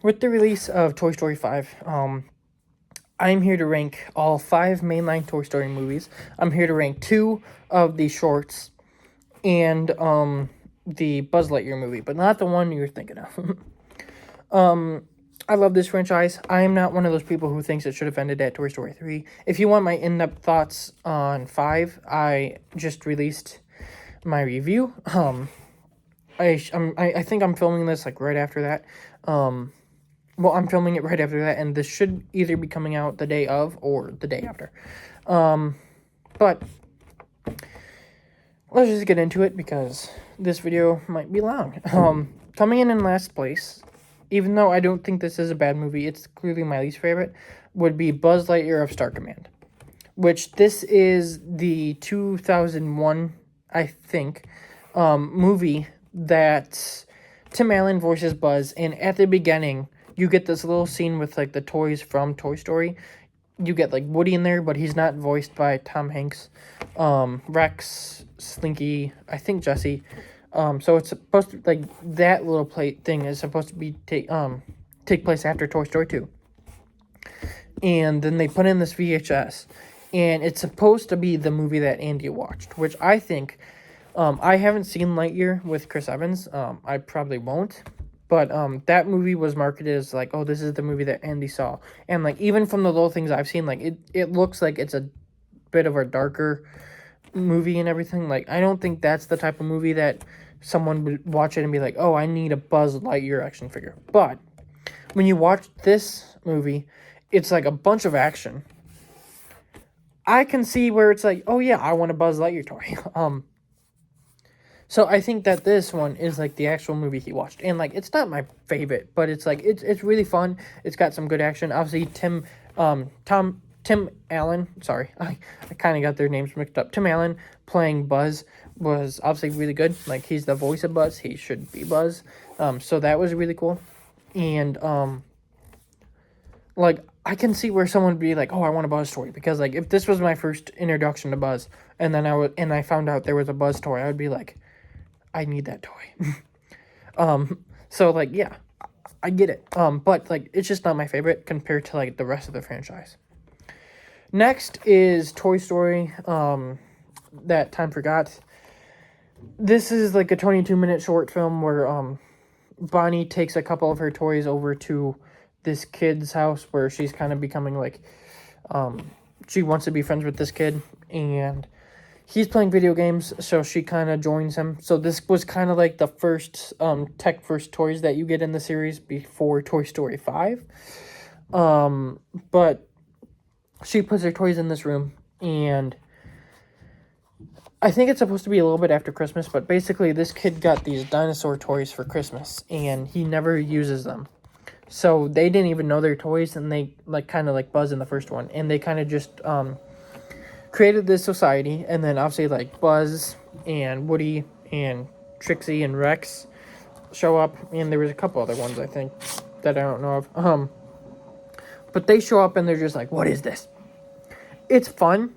With the release of Toy Story 5, I'm here to rank all 5 mainline Toy Story movies. I'm here to rank 2 of the shorts and the Buzz Lightyear movie, but not the one you're thinking of. I love this franchise. I am not one of those people who thinks it should have ended at Toy Story 3. If you want my in-depth thoughts on 5, I just released my review. I think I'm filming this like right after that. Well, I'm filming it right after that, and this should either be coming out the day of or the day after. But let's just get into it because this video might be long. Coming in last place, even though I don't think this is a bad movie, it's clearly my least favorite, would be Buzz Lightyear of Star Command, which this is the 2001, I think, movie that Tim Allen voices Buzz, and at the beginning, you get this little scene with, like, the toys from Toy Story. You get, like, Woody in there, but he's not voiced by Tom Hanks. Rex, Slinky, I think Jessie. So it's supposed to, like, that little thing is supposed to be take place after Toy Story 2. And then they put in this VHS, and it's supposed to be the movie that Andy watched, which I think, I haven't seen Lightyear with Chris Evans. I probably won't. But that movie was marketed as, like, oh, this is the movie that Andy saw. And, like, even from the little things I've seen, like, it looks like it's a bit of a darker movie and everything. Like, I don't think that's the type of movie that someone would watch it and be like, oh, I need a Buzz Lightyear action figure. But when you watch this movie, it's, like, a bunch of action. I can see where it's like, oh, yeah, I want a Buzz Lightyear toy. So I think that this one is, like, the actual movie he watched. And, like, it's not my favorite, but it's, like, it's really fun. It's got some good action. Obviously, Tim Allen, sorry, I kind of got their names mixed up. Tim Allen playing Buzz was obviously really good. Like, he's the voice of Buzz. He should be Buzz. So that was really cool. And, like, I can see where someone would be like, oh, I want a Buzz toy. Because, like, if this was my first introduction to Buzz, and then I found out there was a Buzz toy, I would be like, I need that toy. So, like, yeah, I get it. But, like, it's just not my favorite compared to, like, the rest of the franchise. Next is Toy Story, That Time Forgot. This is, like, a 22-minute short film where, Bonnie takes a couple of her toys over to this kid's house where she's kind of becoming, like, she wants to be friends with this kid, and he's playing video games, so she kind of joins him. So this was kind of like the first tech-first toys that you get in the series before Toy Story 5. But she puts her toys in this room, and I think it's supposed to be a little bit after Christmas, but basically this kid got these dinosaur toys for Christmas, and he never uses them. So they didn't even know they're toys, and they, like, kind of like Buzz in the first one, and they kind of just created this society, and then obviously, like, Buzz and Woody and Trixie and Rex show up, and there was a couple other ones, I think, that I don't know of. But they show up, and they're just like, what is this? It's fun.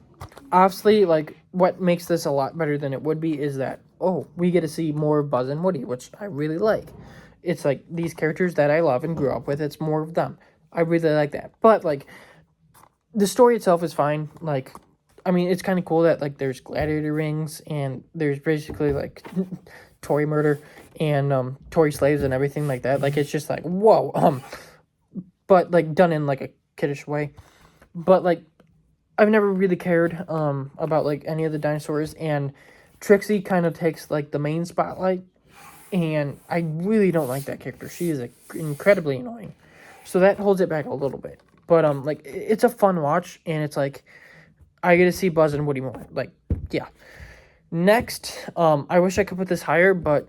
Obviously, like, what makes this a lot better than it would be is that, oh, we get to see more of Buzz and Woody, which I really like. It's, like, these characters that I love and grew up with, it's more of them. I really like that. But, like, the story itself is fine. Like, I mean, it's kind of cool that, like, there's gladiator rings, and there's basically, like, toy murder, and, toy slaves and everything like that. Like, it's just like, whoa, but, like, done in, like, a kiddish way. But, like, I've never really cared, about, like, any of the dinosaurs, and Trixie kind of takes, like, the main spotlight, and I really don't like that character. She is, like, incredibly annoying. So that holds it back a little bit. But, like, it's a fun watch, and it's, like, I get to see Buzz and Woody more. Like, yeah. Next, I wish I could put this higher, but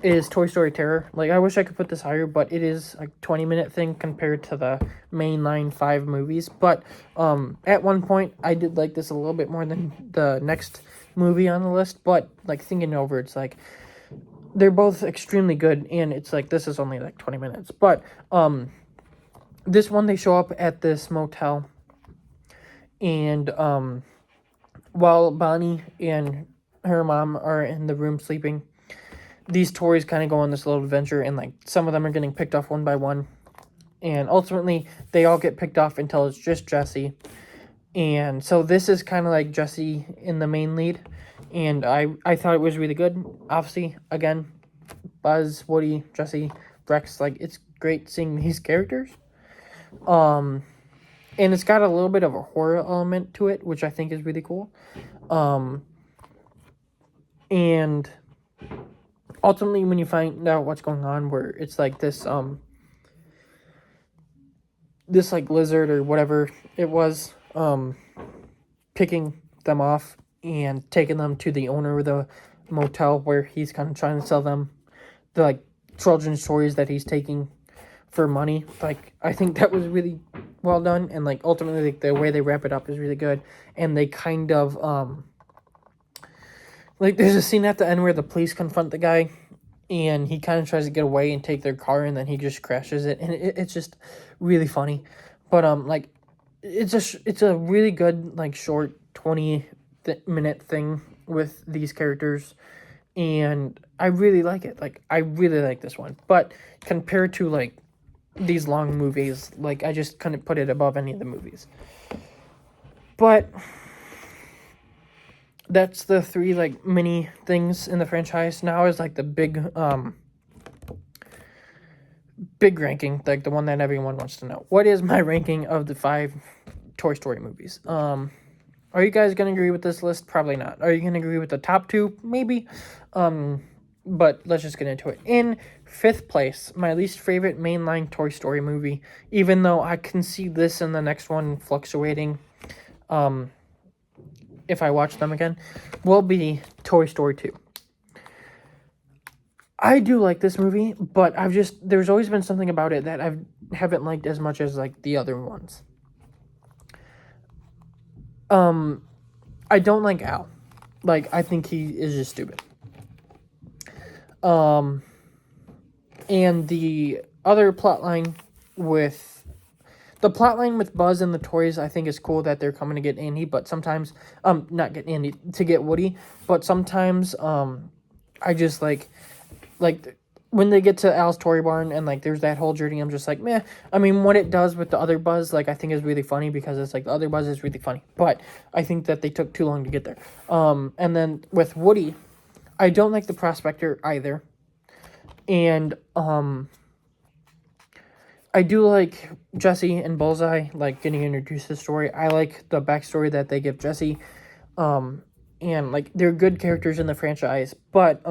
is Toy Story Terror. Like, I wish I could put this higher, but it is a 20-minute thing compared to the mainline 5 movies. But at one point, I did like this a little bit more than the next movie on the list. But, like, thinking over, it's like, they're both extremely good, and it's like, this is only, like, 20 minutes. But this one, they show up at this motel, and while Bonnie and her mom are in the room sleeping, these toys kind of go on this little adventure, and like some of them are getting picked off one by one, and ultimately they all get picked off until it's just Jessie. And so this is kind of like Jessie in the main lead, and I thought it was really good. Obviously, again, Buzz, Woody, Jessie, Rex, like it's great seeing these characters. And it's got a little bit of a horror element to it, which I think is really cool. And ultimately, when you find out what's going on, where it's like this this like lizard or whatever it was, picking them off and taking them to the owner of the motel, where he's kind of trying to sell them the like children's stories that he's taking for money. Like, I think that was really well done, and like ultimately like, the way they wrap it up is really good. And they kind of like there's a scene at the end where the police confront the guy, and he kind of tries to get away and take their car, and then he just crashes it, and it's just really funny. But like it's a really good like short 20-minute thing with these characters, and I really like it. Like, I really like this one, but compared to like these long movies, like I just couldn't put it above any of the movies. But that's the three like mini things in the franchise. Now is like the big ranking, like the one that everyone wants to know. What is my ranking of the 5 Toy Story movies? Are you guys gonna agree with this list? Probably not. Are you gonna agree with the top 2? Maybe. But let's just get into it. In 5th place, my least favorite mainline Toy Story movie, even though I can see this and the next one fluctuating, if I watch them again, will be Toy Story 2. I do like this movie, but there's always been something about it that I haven't liked as much as like the other ones. I don't like Al. Like, I think he is just stupid. And the other plotline with Buzz and the toys, I think is cool that they're coming to get Andy, but sometimes, not get Andy, to get Woody, but sometimes, I just like, when they get to Al's Toy Barn and, like, there's that whole journey, I'm just like, meh. I mean, what it does with the other Buzz, like, I think is really funny, because it's, like, the other Buzz is really funny, but I think that they took too long to get there. And then with Woody, I don't like the Prospector either, and, I do like Jessie and Bullseye, like, getting introduced to the story. I like the backstory that they give Jessie, and, like, they're good characters in the franchise, but,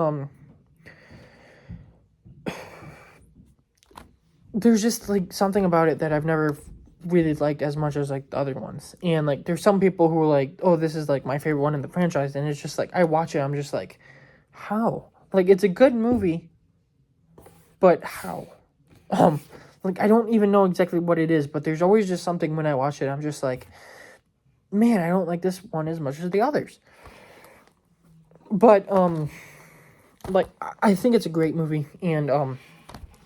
there's just, like, something about it that I've never really liked as much as, like, the other ones. And, like, there's some people who are like, oh, this is, like, my favorite one in the franchise. And it's just, like, I watch it, I'm just, like, how? Like, it's a good movie, but how? Like, I don't even know exactly what it is, but there's always just something when I watch it, I'm just, like, man, I don't like this one as much as the others. But, like, I think it's a great movie, and,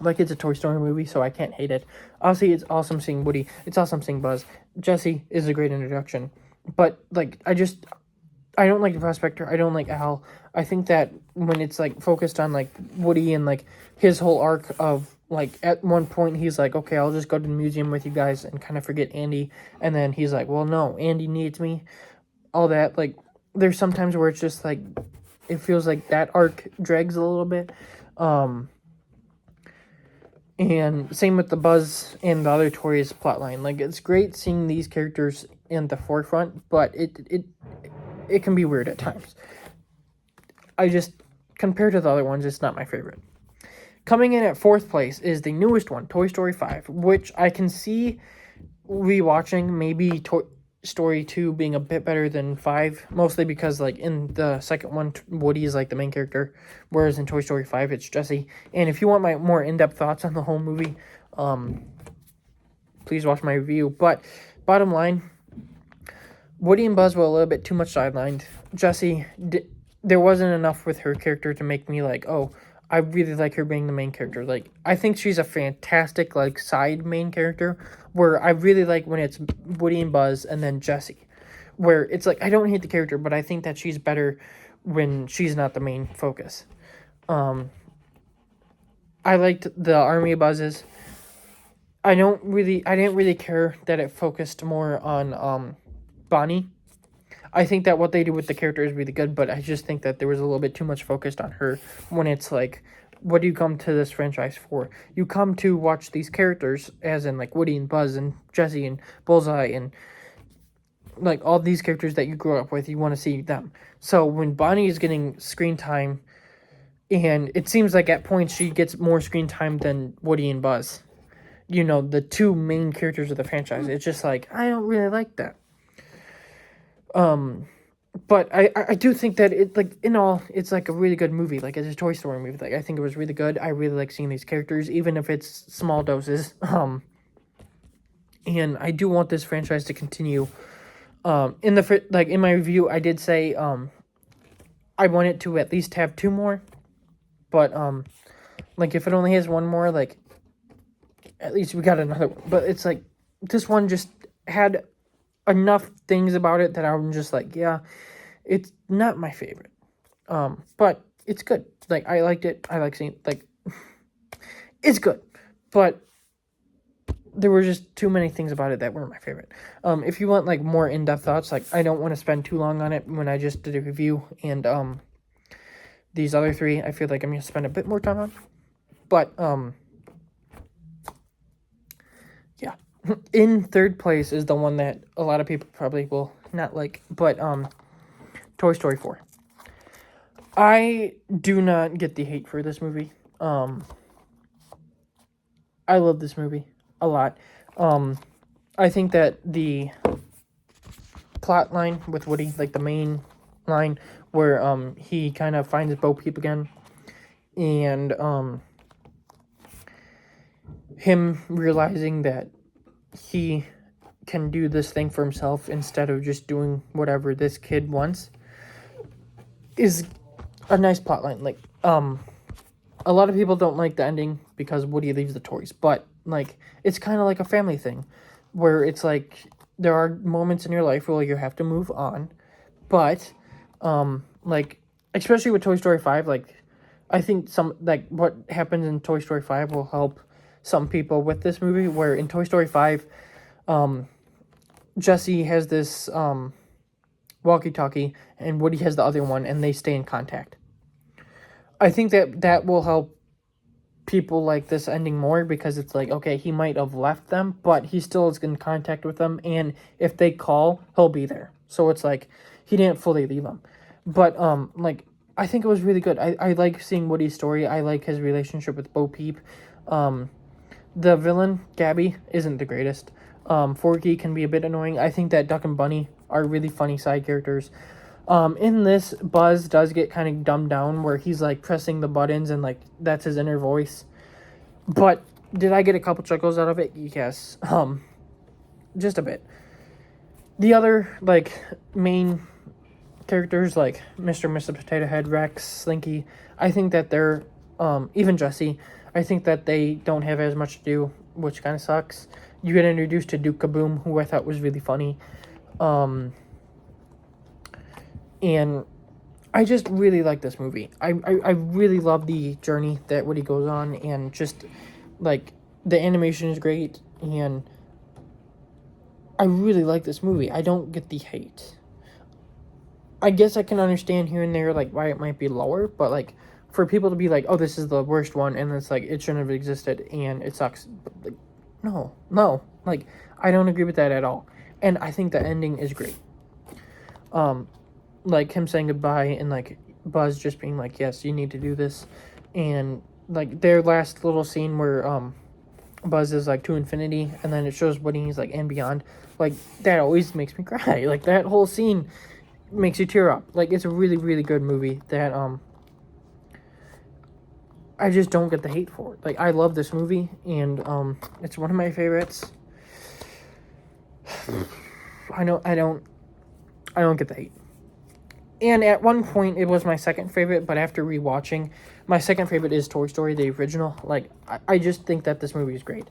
like, it's a Toy Story movie, so I can't hate it. Obviously, it's awesome seeing Woody. It's awesome seeing Buzz. Jessie is a great introduction. But, like, I don't like the Prospector. I don't like Al. I think that when it's, like, focused on, like, Woody and, like, his whole arc of, like, at one point, he's like, okay, I'll just go to the museum with you guys and kind of forget Andy. And then he's like, well, no, Andy needs me. All that. Like, there's sometimes where it's just, like, it feels like that arc drags a little bit. And same with the Buzz and the other toys plotline. Like, it's great seeing these characters in the forefront, but it can be weird at times. Compared to the other ones, it's not my favorite. Coming in at 4th place is the newest one, Toy Story 5, which I can see rewatching maybe Toy Story 2 being a bit better than 5, mostly because, like, in the second one, Woody is, like, the main character, whereas in Toy Story 5, it's Jessie. And if you want my more in-depth thoughts on the whole movie, please watch my review. But, bottom line, Woody and Buzz were a little bit too much sidelined. Jessie, there wasn't enough with her character to make me, like, oh, I really like her being the main character. Like, I think she's a fantastic, like, side main character, where I really like when it's Woody and Buzz and then Jessie, where it's like, I don't hate the character, but I think that she's better when she's not the main focus. I liked the Army of Buzzes. I didn't really care that it focused more on Bonnie. I think that what they do with the character is really good, but I just think that there was a little bit too much focused on her when it's like, what do you come to this franchise for? You come to watch these characters, as in like Woody and Buzz and Jessie and Bullseye and like all these characters that you grew up with, you want to see them. So when Bonnie is getting screen time, and it seems like at points she gets more screen time than Woody and Buzz, you know, the two main characters of the franchise, it's just like, I don't really like that. But I do think that it, like, in all, it's like a really good movie. Like, it's a Toy Story movie. Like, I think it was really good. I really like seeing these characters, even if it's small doses. And I do want this franchise to continue. In my review, I did say, I want it to at least have 2 more. But, like, if it only has 1 more, like, at least we got another one. But it's like, this one just had enough things about it that I'm just like, yeah, it's not my favorite. But it's good. Like, I liked it. I like seeing, like, it's good. But there were just too many things about it that weren't my favorite. If you want, like, more in-depth thoughts, like, I don't want to spend too long on it when I just did a review. And, these other 3, I feel like I'm going to spend a bit more time on. But, yeah. In 3rd place is the one that a lot of people probably will not like, but Toy Story 4. I do not get the hate for this movie. I love this movie a lot. I think that the plot line with Woody, like the main line where he kind of finds Bo Peep again, and him realizing that he can do this thing for himself instead of just doing whatever this kid wants is a nice plotline. Like, a lot of people don't like the ending because Woody leaves the toys, but, like, it's kind of like a family thing where it's like there are moments in your life where you have to move on, but, like, especially with Toy Story 5, like, I think like, what happens in Toy Story 5 will help some people with this movie, where in Toy Story 5, Jessie has this, walkie-talkie, and Woody has the other one, and they stay in contact. I think that will help people like this ending more, because it's like, okay, he might have left them, but he still is in contact with them, and if they call, he'll be there. So it's like, he didn't fully leave them. But, like, I think it was really good. I like seeing Woody's story. I like his relationship with Bo Peep. The villain, Gabby, isn't the greatest. Forky can be a bit annoying. I think that Duck and Bunny are really funny side characters. In this, Buzz does get kind of dumbed down, where he's, like, pressing the buttons, and, like, that's his inner voice. But did I get a couple chuckles out of it? Yes. Just a bit. The other, like, main characters, like Mr. and Mrs. Potato Head, Rex, Slinky, I think that they're, even Jessie, I think that they don't have as much to do, which kind of sucks. You get introduced to Duke Kaboom, who I thought was really funny. And I just really like this movie. I really love the journey that Woody goes on, and just, like, the animation is great, and I really like this movie. I don't get the hate. I guess I can understand here and there, like, why it might be lower, but, like, for people to be like, oh, this is the worst one, and it's like, it shouldn't have existed, and it sucks. But, like, no. Like, I don't agree with that at all. And I think the ending is great. Like, him saying goodbye, and, like, Buzz just being like, yes, you need to do this. And, like, their last little scene where, Buzz is, like, to infinity, and then it shows Woody, he's, like, and beyond. Like, that always makes me cry. Like, that whole scene makes you tear up. Like, it's a really, really good movie that, I just don't get the hate for it. Like, I love this movie, and, it's one of my favorites. I don't get the hate. And at one point, it was my second favorite, but after rewatching, my second favorite is Toy Story, the original. Like, I just think that this movie is great.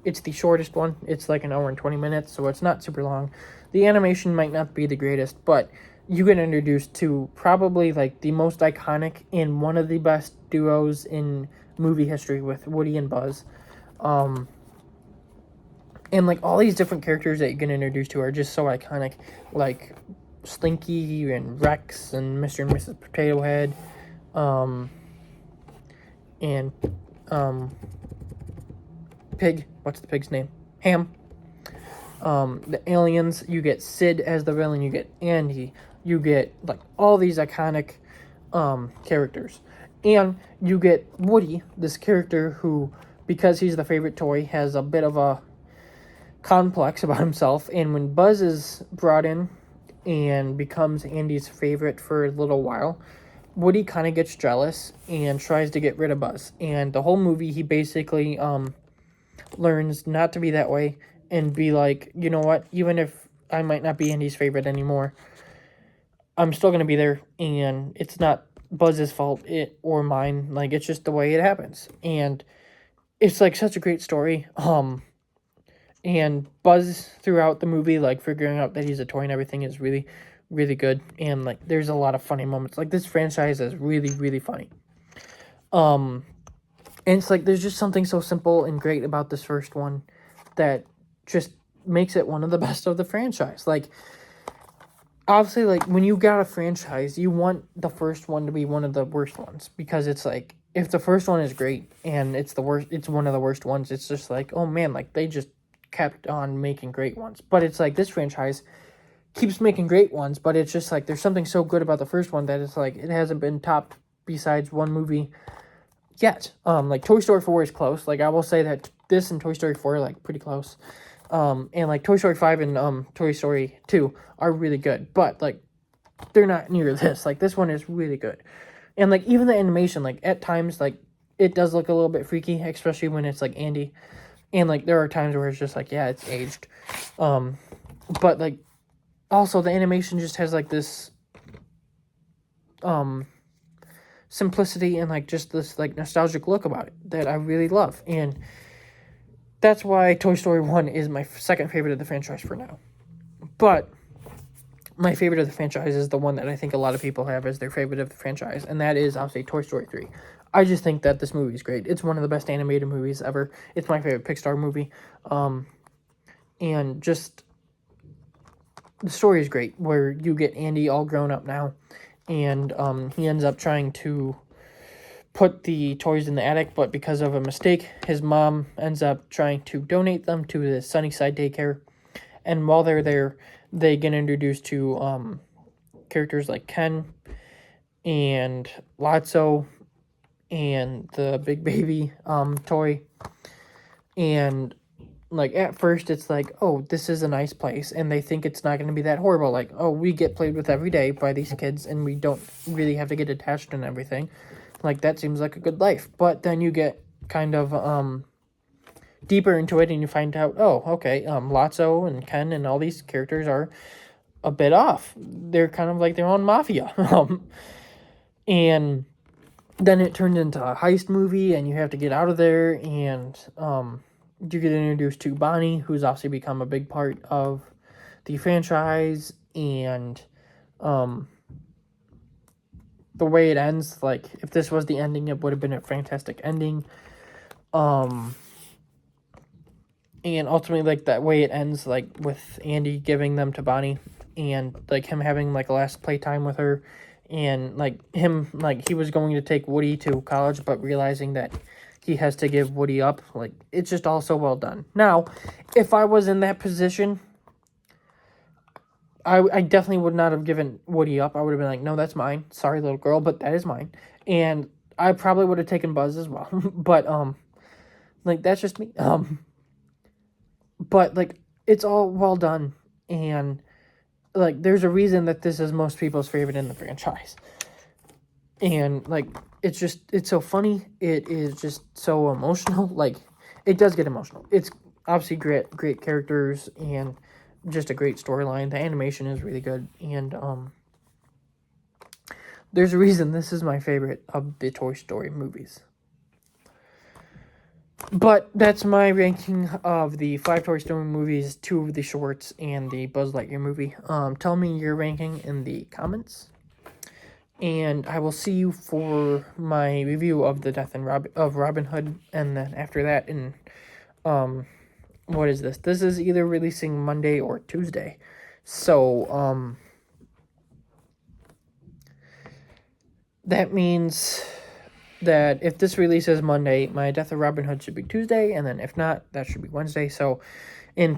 It's the shortest one. It's like 1 hour and 20 minutes, so it's not super long. The animation might not be the greatest, but you get introduced to probably like the most iconic and one of the best duos in movie history with Woody and Buzz. And like all these different characters that you get introduced to are just so iconic, like Slinky and Rex and Mr. and Mrs. Potato Head, and Pig. What's the pig's name? Ham. The aliens. You get Sid as the villain. You get Andy. You get like all these iconic characters, and you get Woody, this character who, because he's the favorite toy, has a bit of a complex about himself. And when Buzz is brought in and becomes Andy's favorite for a little while, Woody kind of gets jealous and tries to get rid of Buzz. And the whole movie, he basically learns not to be that way and be like, you know what, even if I might not be Andy's favorite anymore, I'm still going to be there, and it's not Buzz's fault or mine. Like, it's just the way it happens. And it's like such a great story. And Buzz throughout the movie, like figuring out that he's a toy and everything, is really, really good. And like there's a lot of funny moments. Like this franchise is really, really funny. And it's like there's just something so simple and great about this first one that just makes it one of the best of the franchise. Like obviously, like when you got a franchise, you want the first one to be one of the worst ones, because it's like if the first one is great and it's the worst, it's one of the worst ones, it's just like, oh man, like they just kept on making great ones. But it's like this franchise keeps making great ones, but it's just like there's something so good about the first one that it's like it hasn't been topped besides one movie yet. Like Toy Story 4 is close. Like I will say that this and Toy Story 4 are like pretty close. And like Toy Story 5 and Toy Story 2 are really good, but like they're not near this. Like this one is really good. And like even the animation, like at times like it does look a little bit freaky, especially when it's like Andy. And, like, there are times where it's just, like, yeah, it's aged. But, like, also the animation just has, like, this, simplicity and, like, just this, like, nostalgic look about it that I really love. And that's why Toy Story 1 is my second favorite of the franchise for now. But my favorite of the franchise is the one that I think a lot of people have as their favorite of the franchise, and that is, obviously, Toy Story 3. I just think that this movie is great. It's one of the best animated movies ever. It's my favorite Pixar movie. And just the story is great, where you get Andy all grown up now, and he ends up trying to put the toys in the attic, but because of a mistake, his mom ends up trying to donate them to the Sunnyside daycare. And while they're there, they get introduced to characters like Ken and Lotso and the Big Baby toy. And like at first it's like, oh, this is a nice place, and they think it's not going to be that horrible. Like, oh, we get played with every day by these kids, and we don't really have to get attached and everything. Like, that seems like a good life. But then you get kind of deeper into it, and you find out, oh, okay, Lotso and Ken and all these characters are a bit off. They're kind of like their own mafia. And then it turned into a heist movie, and you have to get out of there, and you get introduced to Bonnie, who's obviously become a big part of the franchise. And the way it ends, like, if this was the ending, it would have been a fantastic ending. And ultimately, like, that way it ends, like, with Andy giving them to Bonnie, and, like, him having, like, last playtime with her, and, like, him, like, he was going to take Woody to college, but realizing that he has to give Woody up. Like, it's just all so well done. Now, if I was in that position, I definitely would not have given Woody up. I would have been like, no, that's mine. Sorry, little girl, but that is mine. And I probably would have taken Buzz as well. But, like, that's just me. But, like, it's all well done. And, like, there's a reason that this is most people's favorite in the franchise. And, like, it's so funny. It is just so emotional. Like, it does get emotional. It's obviously great characters and just a great storyline. The animation is really good. And, there's a reason this is my favorite of the Toy Story movies. But that's my ranking of the 5 Toy Story movies, 2 of the shorts, and the Buzz Lightyear movie. Tell me your ranking in the comments. And I will see you for my review of the death of Robin Hood. And then after that, what is this? This is either releasing Monday or Tuesday. So, that means that if this releases Monday, my Death of Robin Hood should be Tuesday, and then if not, that should be Wednesday. So, in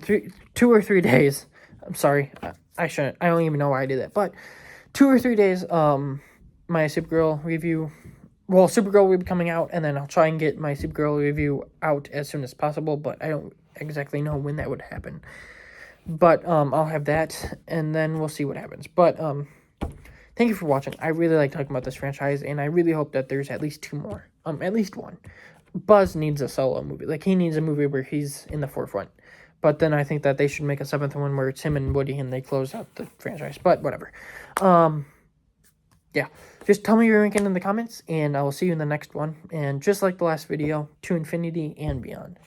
2 or 3 days, I'm sorry, I shouldn't, I don't even know why I did that, but 2 or 3 days, my Supergirl review, well, Supergirl will be coming out, and then I'll try and get my Supergirl review out as soon as possible, but I don't exactly know when that would happen. But, I'll have that, and then we'll see what happens. But, thank you for watching. I really like talking about this franchise, and I really hope that there's at least 2 more. At least 1. Buzz needs a solo movie. Like, he needs a movie where he's in the forefront. But then I think that they should make a 7th one where it's him and Woody, and they close out the franchise. But, whatever. Yeah. Just tell me your ranking in the comments, and I will see you in the next one. And just like the last video, to infinity and beyond.